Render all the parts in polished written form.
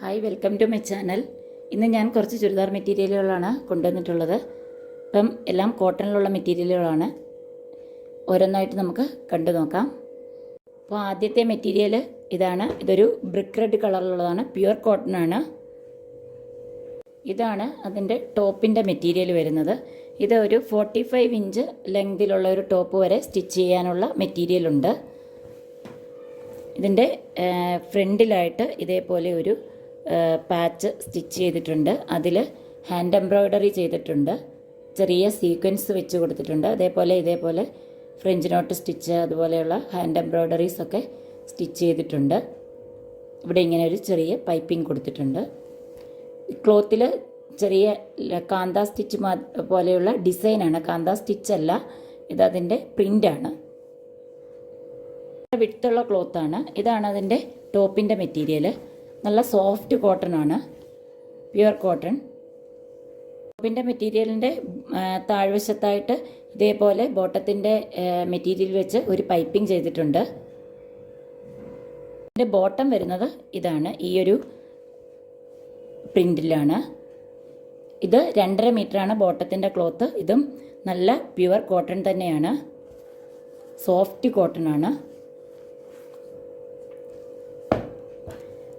Hi, welcome to my channel. ഇന്ന് ഞാൻ കുറച്ച് ചുരിദാർ മെറ്റീരിയലുകളാണ് കൊണ്ടുവന്നിട്ടുള്ളത്. ഇപ്പം എല്ലാം കോട്ടണിലുള്ള മെറ്റീരിയലുകളാണ്. ഓരോന്നായിട്ട് നമുക്ക് കണ്ടു നോക്കാം. അപ്പോൾ ആദ്യത്തെ മെറ്റീരിയൽ ഇതാണ്. ഇതൊരു ബ്രിക്ക് റെഡ് കളറിലുള്ളതാണ്. പ്യുവർ കോട്ടൺ ആണ്. ഇതാണ് അതിൻ്റെ ടോപ്പിൻ്റെ മെറ്റീരിയൽ വരുന്നത്. ഇത് ഒരു 45 ഇഞ്ച് ലെങ്തിലുള്ള ഒരു ടോപ്പ് വരെ സ്റ്റിച്ച് ചെയ്യാനുള്ള മെറ്റീരിയലുണ്ട്. ഇതിൻ്റെ ഫ്രണ്ടിലായിട്ട് ഇതേപോലെ ഒരു പാച്ച് സ്റ്റിച്ച് ചെയ്തിട്ടുണ്ട്. അതിൽ ഹാൻഡ് എംബ്രോയ്ഡറി ചെയ്തിട്ടുണ്ട്. ചെറിയ സീക്വൻസ് വെച്ച് കൊടുത്തിട്ടുണ്ട്. ഇതേപോലെ ഫ്രഞ്ച് നോട്ട് സ്റ്റിച്ച്, അതുപോലെയുള്ള ഹാൻഡ് എംബ്രോയ്ഡറീസൊക്കെ സ്റ്റിച്ച് ചെയ്തിട്ടുണ്ട്. ഇവിടെ ഇങ്ങനെ ഒരു ചെറിയ പൈപ്പിംഗ് കൊടുത്തിട്ടുണ്ട്. ക്ലോത്തിൽ ചെറിയ കാന്ത സ്റ്റിച്ച് പോലെയുള്ള ഡിസൈനാണ്. കാന്ത സ്റ്റിച്ചല്ല, ഇതതിൻ്റെ പ്രിൻ്റാണ്. വിട്ടുള്ള ക്ലോത്താണ്. ഇതാണ് അതിൻ്റെ ടോപ്പിൻ്റെ മെറ്റീരിയൽ. നല്ല സോഫ്റ്റ് കോട്ടൺ ആണ്, പ്യുവർ കോട്ടൺ. ടോപ്പിൻ്റെ മെറ്റീരിയലിൻ്റെ താഴ്വശത്തായിട്ട് ഇതേപോലെ ബോട്ടത്തിൻ്റെ മെറ്റീരിയൽ വെച്ച് ഒരു പൈപ്പിംഗ് ചെയ്തിട്ടുണ്ട്. ഇതിൻ്റെ ബോട്ടം വരുന്നത് ഇതാണ്, ഈ ഒരു പ്രിൻറ്റിലാണ്. ഇത് 2.5 മീറ്ററാണ് ബോട്ടത്തിൻ്റെ ക്ലോത്ത്. ഇതും നല്ല പ്യുവർ കോട്ടൺ തന്നെയാണ്, സോഫ്റ്റ് കോട്ടൺ ആണ്.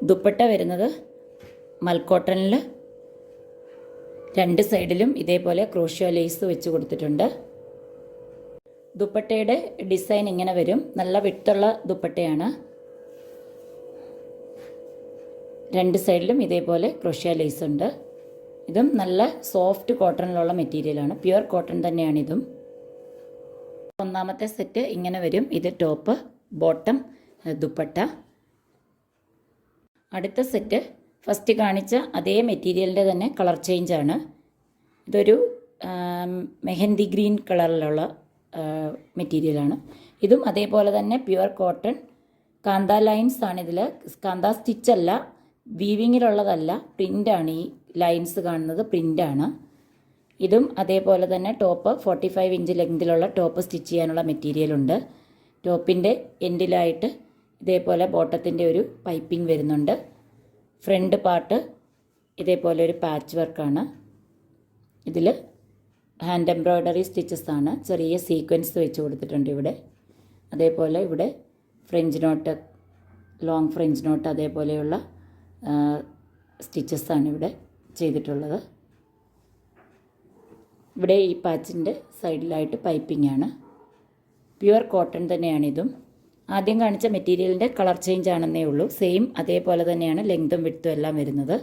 ദുപ്പട്ട വരുന്നത് മൽക്കോട്ടണിൽ 2 സൈഡിലും ഇതേപോലെ ക്രോഷ്യോ ലേസ് വെച്ച് കൊടുത്തിട്ടുണ്ട്. ദുപ്പട്ടയുടെ ഡിസൈൻ ഇങ്ങനെ വരും. നല്ല വിട്ടുള്ള ദുപ്പട്ടയാണ്. 2 സൈഡിലും ഇതേപോലെ ക്രോഷ്യോ ലേസ് ഉണ്ട്. ഇതും നല്ല സോഫ്റ്റ് കോട്ടണിലുള്ള മെറ്റീരിയലാണ്, പ്യുവർ കോട്ടൺ തന്നെയാണ് ഇതും. ഒന്നാമത്തെ സെറ്റ് ഇങ്ങനെ വരും. ഇത് ടോപ്പ്, ബോട്ടം, ദുപ്പട്ട. അടുത്ത സെറ്റ് ഫസ്റ്റ് കാണിച്ച അതേ മെറ്റീരിയലിൻ്റെ തന്നെ കളർ ചേഞ്ചാണ്. ഇതൊരു മെഹന്തി ഗ്രീൻ കളറിലുള്ള മെറ്റീരിയലാണ്. ഇതും അതേപോലെ തന്നെ പ്യുവർ കോട്ടൺ. കാന്ത ലൈൻസ് ആണ് ഇതിൽ. കാന്ത സ്റ്റിച്ചല്ല, വീവിങ്ങിലുള്ളതല്ല, പ്രിൻ്റാണ്. ഈ ലൈൻസ് കാണുന്നത് പ്രിൻ്റാണ്. ഇതും അതേപോലെ തന്നെ ടോപ്പ് 45 ഇഞ്ച് ലെങ്തിലുള്ള ടോപ്പ് സ്റ്റിച്ച് ചെയ്യാനുള്ള മെറ്റീരിയലുണ്ട്. ടോപ്പിൻ്റെ എൻഡിലായിട്ട് ഇതേപോലെ ബോട്ടത്തിൻ്റെ ഒരു പൈപ്പിംഗ് വരുന്നുണ്ട്. ഫ്രണ്ട് പാർട്ട് ഇതേപോലെ ഒരു പാച്ച് വർക്കാണ്. ഇതിൽ ഹാൻഡ് എംബ്രോയ്ഡറി സ്റ്റിച്ചസ് ആണ്. ചെറിയ സീക്വൻസ് വെച്ച് കൊടുത്തിട്ടുണ്ട് ഇവിടെ. അതേപോലെ ഇവിടെ French not, long French not, അതേപോലെയുള്ള സ്റ്റിച്ചസാണ് ഇവിടെ ചെയ്തിട്ടുള്ളത്. ഇവിടെ ഈ പാച്ചിൻ്റെ സൈഡിലായിട്ട് പൈപ്പിംഗ് ആണ്. പ്യുവർ കോട്ടൺ തന്നെയാണിതും. ആദ്യം കാണിച്ച മെറ്റീരിയലിൻ്റെ കളർ ചേഞ്ച് ആണെന്നേ ഉള്ളൂ. സെയിം അതേപോലെ തന്നെയാണ് ലെങ്തും വിഡ്ത്തും എല്ലാം വരുന്നത്.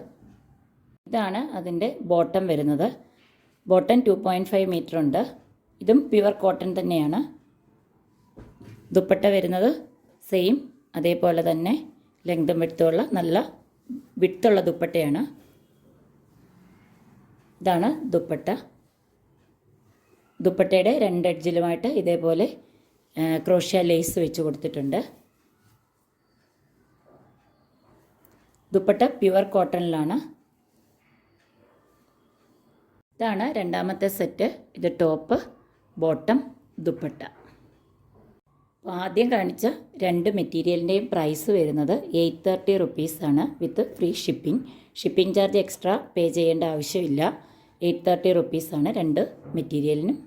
ഇതാണ് അതിൻ്റെ ബോട്ടം വരുന്നത്. ബോട്ടം 2.5 മീറ്റർ ഉണ്ട്. ഇതും പ്യുവർ കോട്ടൺ തന്നെയാണ്. ദുപ്പട്ട വരുന്നത് സെയിം അതേപോലെ തന്നെ ലെങ്തും വിഡ്ത്തുമുള്ള നല്ല വിഡ്ത്തുള്ള ദുപ്പട്ടയാണ്. ഇതാണ് ദുപ്പട്ട. ദുപ്പട്ടയുടെ 2 എഡ്ജിലുമായിട്ട് ഇതേപോലെ ക്രോഷ്യ ലേസ് വെച്ച് കൊടുത്തിട്ടുണ്ട്. ദുപ്പട്ട പ്യുവർ കോട്ടണിലാണ്. ഇതാണ് രണ്ടാമത്തെ സെറ്റ്. ഇത് ടോപ്പ്, ബോട്ടം, ദുപ്പട്ട. ആദ്യം കാണിച്ച 2 മെറ്റീരിയലിൻ്റെയും പ്രൈസ് വരുന്നത് 830 റുപ്പീസാണ് with free shipping. Shipping charge extra pay ചെയ്യേണ്ട ആവശ്യമില്ല. 830 റുപ്പീസാണ് 2 മെറ്റീരിയലിനും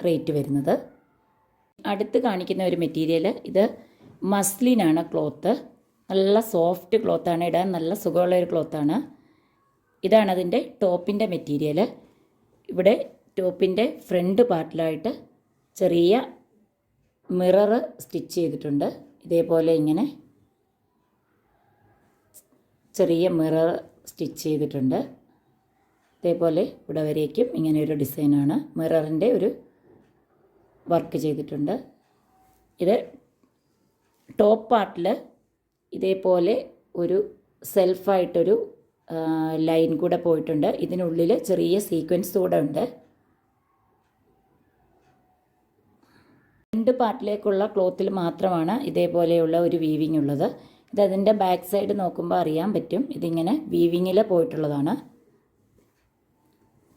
റേറ്റ് വരുന്നത്. അടുത്ത് കാണിക്കുന്ന ഒരു മെറ്റീരിയൽ, ഇത് മസ്ലിനാണ് ക്ലോത്ത്. നല്ല സോഫ്റ്റ് ക്ലോത്താണ്, ഇടാൻ നല്ല സുഖമുള്ള ഒരു ക്ലോത്താണ്. ഇതാണ് അതിൻ്റെ ടോപ്പിൻ്റെ മെറ്റീരിയൽ. ഇവിടെ ടോപ്പിൻ്റെ ഫ്രണ്ട് പാർട്ടിലായിട്ട് ചെറിയ മിറർ സ്റ്റിച്ച് ചെയ്തിട്ടുണ്ട്. ഇതേപോലെ ഇങ്ങനെ ചെറിയ മിറർ സ്റ്റിച്ച് ചെയ്തിട്ടുണ്ട്. ഇതേപോലെ ഇവിടെ വരേക്കും ഇങ്ങനെ ഒരു ഡിസൈനാണ്. മിററിൻ്റെ ഒരു വർക്ക് ചെയ്തിട്ടുണ്ട്. ഇത് ടോപ്പ് പാർട്ടിൽ ഇതേപോലെ ഒരു സെൽഫായിട്ടൊരു ലൈൻ കൂടെ പോയിട്ടുണ്ട്. ഇതിനുള്ളിൽ ചെറിയ സീക്വൻസ് കൂടെ ഉണ്ട്. 2 പാർട്ടിലേക്കുള്ള ക്ലോത്തിൽ മാത്രമാണ് ഇതേപോലെയുള്ള ഒരു വീവിങ് ഉള്ളത്. ഇതതിൻ്റെ ബാക്ക് സൈഡ് നോക്കുമ്പോൾ അറിയാൻ പറ്റും. ഇതിങ്ങനെ വീവിങ്ങിൽ പോയിട്ടുള്ളതാണ്.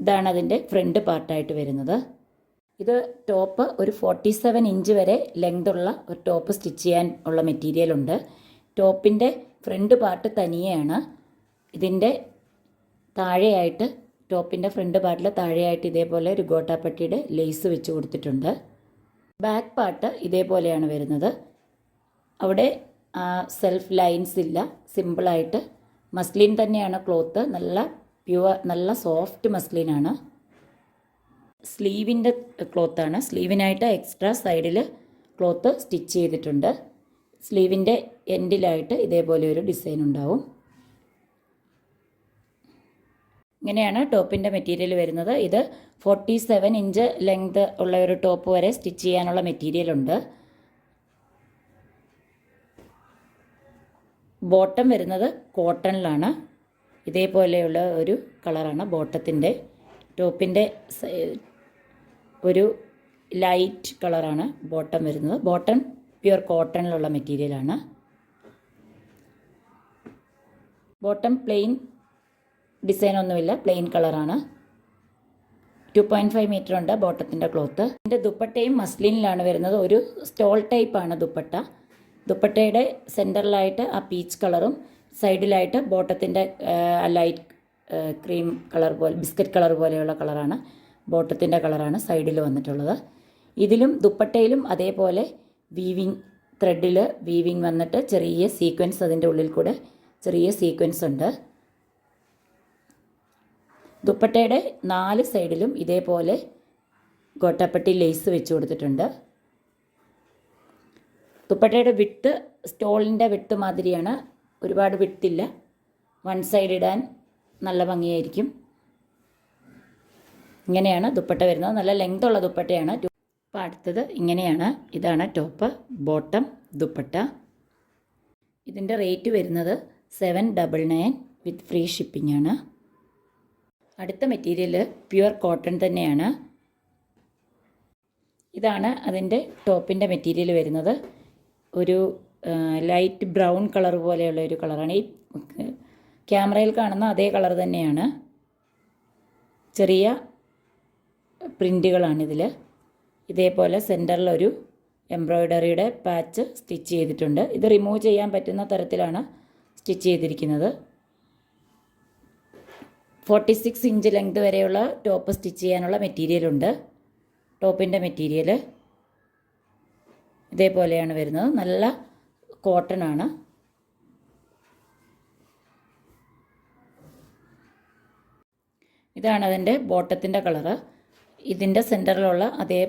ഇതാണ് അതിൻ്റെ ഫ്രണ്ട് പാർട്ടായിട്ട് വരുന്നത്. ഇത് ടോപ്പ് ഒരു 47 ഇഞ്ച് വരെ ലെങ്തുള്ള ഒരു ടോപ്പ് സ്റ്റിച്ച് ചെയ്യാൻ ഉള്ള മെറ്റീരിയലുണ്ട്. ടോപ്പിൻ്റെ ഫ്രണ്ട് പാർട്ട് തനിയെയാണ്. ഇതിൻ്റെ താഴെയായിട്ട് ടോപ്പിൻ്റെ ഫ്രണ്ട് പാർട്ടിൽ താഴെയായിട്ട് ഇതേപോലെ ഒരു ഗോട്ടാപ്പട്ടിയുടെ ലേസ് വെച്ച് കൊടുത്തിട്ടുണ്ട്. ബാക്ക് പാർട്ട് ഇതേപോലെയാണ് വരുന്നത്. അവിടെ സെൽഫ് ലൈൻസ് ഇല്ല, സിമ്പിളായിട്ട് മസ്ലിൻ തന്നെയാണ് ക്ലോത്ത്. നല്ല പ്യുവർ, നല്ല സോഫ്റ്റ് മസ്ലിനാണ്. സ്ലീവിൻ്റെ ക്ലോത്താണ്. സ്ലീവിനായിട്ട് എക്സ്ട്രാ സൈഡിൽ ക്ലോത്ത് സ്റ്റിച്ച് ചെയ്തിട്ടുണ്ട്. സ്ലീവിൻ്റെ എൻഡിലായിട്ട് ഇതേപോലെ ഒരു ഡിസൈൻ ഉണ്ടാവും. ഇങ്ങനെയാണ് ടോപ്പിൻ്റെ മെറ്റീരിയൽ വരുന്നത്. ഇത് 47 ഇഞ്ച് ലെങ്ത് ഉള്ള ഒരു ടോപ്പ് വരെ സ്റ്റിച്ച് ചെയ്യാനുള്ള മെറ്റീരിയലുണ്ട്. ബോട്ടം വരുന്നത് കോട്ടണിലാണ്. ഇതേപോലെയുള്ള ഒരു കളറാണ് ബോട്ടത്തിൻ്റെ. ടോപ്പിൻ്റെ ഒരു ലൈറ്റ് കളറാണ് ബോട്ടം വരുന്നത്. ബോട്ടം പ്യുർ കോട്ടണിലുള്ള മെറ്റീരിയലാണ്. ബോട്ടം പ്ലെയിൻ ഡിസൈനൊന്നുമില്ല, പ്ലെയിൻ കളറാണ്. 2.5 മീറ്റർ ഉണ്ട് ബോട്ടത്തിൻ്റെ ക്ലോത്ത്. ഇതിൻ്റെ ദുപ്പട്ടയും മസ്ലിനിലാണ് വരുന്നത്. ഒരു സ്റ്റോൾ ടൈപ്പാണ് ദുപ്പട്ട. ദുപ്പട്ടയുടെ സെൻറ്ററിലായിട്ട് ആ പീച്ച് കളറും സൈഡിലായിട്ട് ബോട്ടത്തിൻ്റെ ലൈറ്റ് ക്രീം കളർ പോലെ, ബിസ്ക്കറ്റ് കളർ പോലെയുള്ള കളറാണ് ബോട്ടത്തിൻ്റെ കളറാണ് സൈഡിൽ വന്നിട്ടുള്ളത്. ഇതിലും ദുപ്പട്ടയിലും അതേപോലെ വീവിങ് ത്രെഡിൽ വീവിങ് വന്നിട്ട് ചെറിയ സീക്വൻസ്, അതിൻ്റെ ഉള്ളിൽ കൂടെ ചെറിയ സീക്വൻസ് ഉണ്ട്. ദുപ്പട്ടയുടെ 4 സൈഡിലും ഇതേപോലെ ഗോട്ടാപ്പട്ടി ലേസ് വെച്ച് കൊടുത്തിട്ടുണ്ട്. ദുപ്പട്ടയുടെ വിട്ട് സ്റ്റോളിൻ്റെ വിട്ട് മാതിരിയാണ്, ഒരുപാട് വിട്ടില്ല. വൺ സൈഡ് ഇടാൻ നല്ല ഭംഗിയായിരിക്കും. ഇങ്ങനെയാണ് ദുപ്പട്ട വരുന്നത്. നല്ല ലെങ്തുള്ള ദുപ്പട്ടയാണ്. അപ്പോൾ അടുത്തത് ഇങ്ങനെയാണ്. ഇതാണ് ടോപ്പ്, ബോട്ടം, ദുപ്പട്ട. ഇതിൻ്റെ റേറ്റ് വരുന്നത് 799 വിത്ത് ഫ്രീ ഷിപ്പിംഗ് ആണ്. അടുത്ത മെറ്റീരിയൽ പ്യുവർ കോട്ടൺ തന്നെയാണ്. ഇതാണ് അതിൻ്റെ ടോപ്പിൻ്റെ മെറ്റീരിയൽ വരുന്നത്. ഒരു ലൈറ്റ് ബ്രൗൺ കളർ പോലെയുള്ള ഒരു കളറാണ്. ഈ ക്യാമറയിൽ കാണുന്ന അതേ കളർ തന്നെയാണ്. ചെറിയ പ്രിൻറ്റുകളാണിതിൽ. ഇതേപോലെ സെൻറ്ററിലൊരു എംബ്രോയ്ഡറിയുടെ പാച്ച് സ്റ്റിച്ച് ചെയ്തിട്ടുണ്ട്. ഇത് റിമൂവ് ചെയ്യാൻ പറ്റുന്ന തരത്തിലാണ് സ്റ്റിച്ച് ചെയ്തിരിക്കുന്നത്. 46 ഇഞ്ച് ലെങ്ത് വരെയുള്ള ടോപ്പ് സ്റ്റിച്ച് ചെയ്യാനുള്ള മെറ്റീരിയലുണ്ട്. ടോപ്പിൻ്റെ മെറ്റീരിയൽ ഇതേപോലെയാണ് വരുന്നത്. നല്ല കോട്ടൺ ആണ്. ഇതാണ് അതിൻ്റെ ബോട്ടത്തിൻ്റെ കളറ്. ഇതിൻ്റെ സെൻറ്ററിലുള്ള അതേ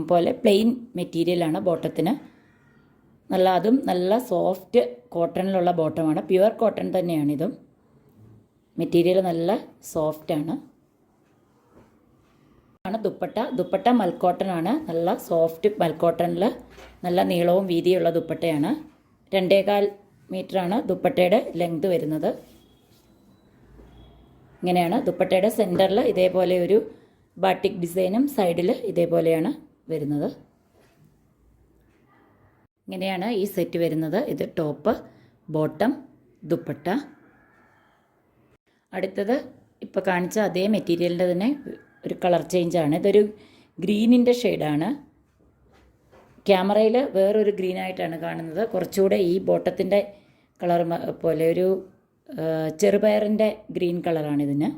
പോലെ പ്ലെയിൻ മെറ്റീരിയലാണ് ബോട്ടത്തിന്. അതും നല്ല സോഫ്റ്റ് കോട്ടണിലുള്ള ബോട്ടമാണ്. പ്യുവർ കോട്ടൺ തന്നെയാണിതും. മെറ്റീരിയൽ നല്ല സോഫ്റ്റാണ്. ദുപ്പട്ട മൽക്കോട്ടൺ ആണ്. നല്ല സോഫ്റ്റ് മൽക്കോട്ടണിൽ നല്ല നീളവും വീതിയുള്ള ദുപ്പട്ടയാണ്. 2.25 മീറ്ററാണ് ദുപ്പട്ടയുടെ ലെങ്ത് വരുന്നത്. ഇങ്ങനെയാണ് ദുപ്പട്ടയുടെ സെൻറ്ററിൽ ഇതേപോലെ ഒരു ബാട്ടിക് ഡിസൈനും സൈഡിൽ ഇതേപോലെയാണ് വരുന്നത്. ഇങ്ങനെയാണ് ഈ സെറ്റ് വരുന്നത്. ഇത് ടോപ്പ്, ബോട്ടം, ദുപ്പട്ട. അടുത്തത് ഇപ്പോൾ കാണിച്ച അതേ മെറ്റീരിയലിൻ്റെ തന്നെ ഒരു കളർ ചേഞ്ചാണ്. ഇതൊരു ഗ്രീനിൻ്റെ ഷെയ്ഡാണ്. ക്യാമറയിൽ വേറൊരു ഗ്രീനായിട്ടാണ് കാണുന്നത്. കുറച്ചുകൂടെ ഈ ബോട്ടത്തിൻ്റെ കളർ പോലെ ഒരു ചെറുപയറിൻ്റെ ഗ്രീൻ കളറാണിതിന്.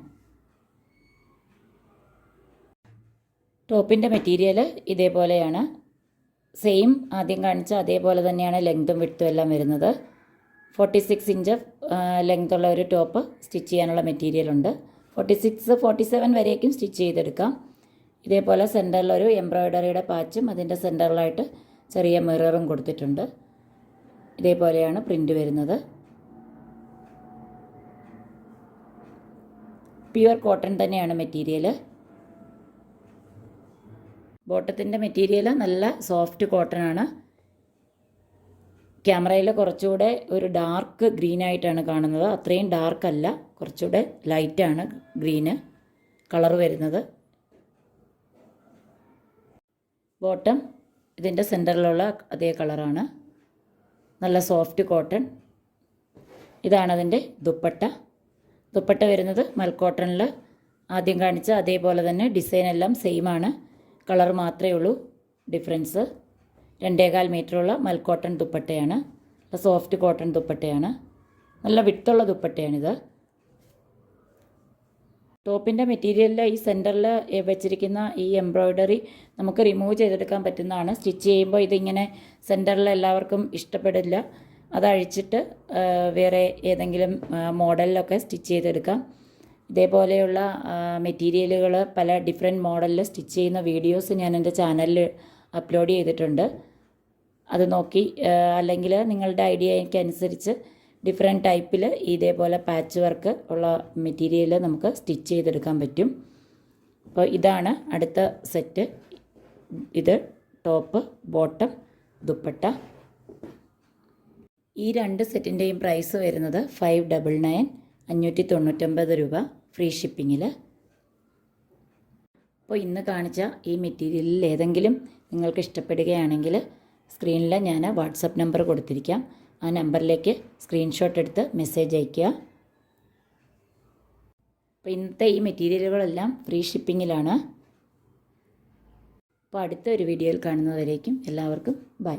ടോപ്പിൻ്റെ മെറ്റീരിയൽ ഇതേപോലെയാണ്. സെയിം ആദ്യം കാണിച്ച അതേപോലെ തന്നെയാണ് ലെങ്തും വിഡ്ത്തും എല്ലാം വരുന്നത്. 46 ഇഞ്ച് ലെങ്തുള്ള ഒരു ടോപ്പ് സ്റ്റിച്ച് ചെയ്യാനുള്ള മെറ്റീരിയലുണ്ട്. 46, 47 വരേക്കും സ്റ്റിച്ച് ചെയ്തെടുക്കാം. ഇതേപോലെ സെൻറ്ററിലൊരു എംബ്രോയ്ഡറിയുടെ പാച്ചും അതിൻ്റെ സെൻറ്ററിലായിട്ട് ചെറിയ മിററും കൊടുത്തിട്ടുണ്ട്. ഇതേപോലെയാണ് പ്രിൻ്റ് വരുന്നത്. പ്യുവർ കോട്ടൺ തന്നെയാണ് മെറ്റീരിയൽ. ബോട്ടത്തിൻ്റെ മെറ്റീരിയൽ നല്ല സോഫ്റ്റ് കോട്ടൺ ആണ്. ക്യാമറയിൽ കുറച്ചുകൂടെ ഒരു ഡാർക്ക് ഗ്രീനായിട്ടാണ് കാണുന്നത്. അത്രയും ഡാർക്ക് അല്ല, കുറച്ചുകൂടെ ലൈറ്റാണ് ഗ്രീന് കളർ വരുന്നത്. ബോട്ടം ഇതിൻ്റെ സെൻറ്ററിലുള്ള അതേ കളറാണ്. നല്ല സോഫ്റ്റ് കോട്ടൺ. ഇതാണ് അതിൻ്റെ ദുപ്പട്ട വരുന്നത് മൽക്കോട്ടണിൽ. ആദ്യം കാണിച്ച അതേപോലെ തന്നെ ഡിസൈൻ എല്ലാം സെയിം ആണ്. കളർ മാത്രമേ ഉള്ളൂ ഡിഫറൻസ്. 2.25 മീറ്ററുള്ള മൽക്കോട്ടൺ ദുപ്പട്ടയാണ്. സോഫ്റ്റ് കോട്ടൺ ദുപ്പട്ടയാണ്. നല്ല വിട്ടുള്ള ദുപ്പട്ടയാണിത്. ടോപ്പിൻ്റെ മെറ്റീരിയലിൽ ഈ സെൻറ്ററിൽ വെച്ചിരിക്കുന്ന ഈ എംബ്രോയ്ഡറി നമുക്ക് റിമൂവ് ചെയ്തെടുക്കാൻ പറ്റുന്നതാണ്. സ്റ്റിച്ച് ചെയ്യുമ്പോൾ ഇതിങ്ങനെ സെൻറ്ററിൽ എല്ലാവർക്കും ഇഷ്ടപ്പെടില്ല. അതഴിച്ചിട്ട് വേറെ ഏതെങ്കിലും മോഡലിലൊക്കെ സ്റ്റിച്ച് ചെയ്തെടുക്കാം. ഇതേപോലെയുള്ള മെറ്റീരിയലുകൾ പല ഡിഫറെൻറ്റ് മോഡലിൽ സ്റ്റിച്ച് ചെയ്യുന്ന വീഡിയോസ് ഞാൻ എൻ്റെ ചാനലിൽ അപ്ലോഡ് ചെയ്തിട്ടുണ്ട്. അത് നോക്കി അല്ലെങ്കിൽ നിങ്ങളുടെ ഐഡിയയ്ക്ക് അനുസരിച്ച് ഡിഫറെൻറ്റ് ടൈപ്പിൽ ഇതേപോലെ പാച്ച് വർക്ക് ഉള്ള മെറ്റീരിയൽ നമുക്ക് സ്റ്റിച്ച് ചെയ്തെടുക്കാൻ പറ്റും. അപ്പോൾ ഇതാണ് അടുത്ത സെറ്റ്. ഇത് ടോപ്പ്, ബോട്ടം, ദുപ്പട്ട. ഈ 2 സെറ്റിൻ്റെയും പ്രൈസ് വരുന്നത് 599, 599 രൂപ, ഫ്രീ ഷിപ്പിങ്ങിൽ. അപ്പോൾ ഇന്ന് കാണിച്ച ഈ മെറ്റീരിയലിൽ ഏതെങ്കിലും നിങ്ങൾക്ക് ഇഷ്ടപ്പെടുകയാണെങ്കിൽ സ്ക്രീനിൽ ഞാൻ വാട്സപ്പ് നമ്പർ കൊടുത്തിരിക്കാം. ആ നമ്പറിലേക്ക് സ്ക്രീൻഷോട്ട് എടുത്ത് മെസ്സേജ് അയയ്ക്കുക. അപ്പോൾ ഇന്നത്തെ ഈ മെറ്റീരിയലുകളെല്ലാം ഫ്രീ ഷിപ്പിങ്ങിലാണ്. അപ്പോൾ അടുത്ത ഒരു വീഡിയോയിൽ കാണുന്നവരേക്കും എല്ലാവർക്കും ബൈ.